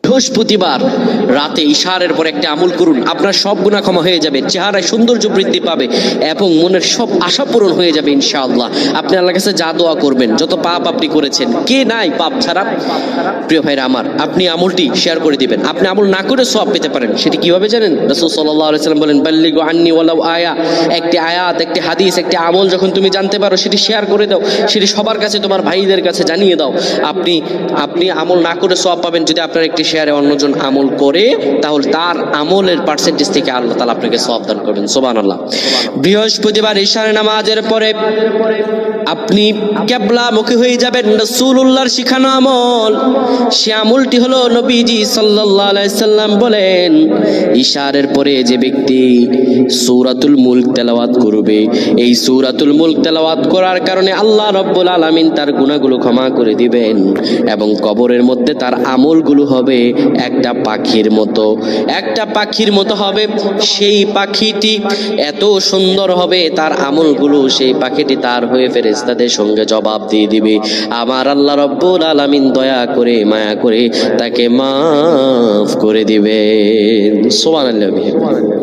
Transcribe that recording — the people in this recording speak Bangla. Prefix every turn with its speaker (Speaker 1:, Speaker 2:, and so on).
Speaker 1: বৃহস্পতিবার রাতে ইশারের পর একটা আমল করুন, আপনার সব গুনাহ ক্ষমা হয়ে যাবে, চেহারায় সৌন্দর্য বৃদ্ধি পাবে এবং মনের সব আশা পূরণ হয়ে যাবে ইনশাআল্লাহ। আপনি আল্লাহর কাছে যা দোয়া করবেন, যত পাপ আপনি করেছেন, কে নাই পাপ ছাড়া? প্রিয় ভাইরা আমার, আপনি আমলটি শেয়ার করে দিবেন। আপনি আমল না করে সওয়াব পেতে পারেন। সেটি কিভাবে জানেন? রাসূল সাল্লাল্লাহু আলাইহি ওয়াসাল্লাম বলেন, বাল্লিগু আন্নি ওয়ালাউ আয়া। একটি আয়াত, একটি হাদিস, একটি আমল যখন তুমি জানতে পারো, সেটি শেয়ার করে দাও, সেটি সবার কাছে, তোমার ভাইদের কাছে জানিয়ে দাও। আপনি আমল না করে সওয়াব পাবেন। যদি আপনার একটি শেয়ারে অন্যজন আমল করে, তাহলে তার আমলের পার্সেন্টেজ থেকে আল্লাহ তাআলা আপনাকে সওয়াব দান করবেন। সুবহানাল্লাহ। বৃহস্পতিবার ইশার নামাজের পরে আপনি কিবলামুখী হয়ে যাবেন। রাসূলুল্লাহর শিখানো আমল, সে আমলটি হলো নবীজি সাল্লাল্লাহু আলাইহি সাল্লাম বলেন, ইশারের পরে যে ব্যক্তি সূরাতুল মুলক তেলাওয়াত করবে, এই সূরাতুল মুলক তেলাওয়াত করার কারণে আল্লাহ রাব্বুল আলামিন তার গুনাহগুলো ক্ষমা করে দিবেন এবং কবরের মধ্যে তার আমলগুলো হবে একটা পাখির মতো, একটা পাখির মতো হবে। সেই পাখিটি এত সুন্দর হবে, তার আমলগুলো সেই পাখিটি তার হয়ে ফেরেশতাদের সঙ্গে জবাব দিয়ে দিবে। আমার আল্লাহ রাব্বুল আলামিন দয়া করে, মায়া করে তাকে মাফ করে দিবেন। সুবহানাল্লাহ।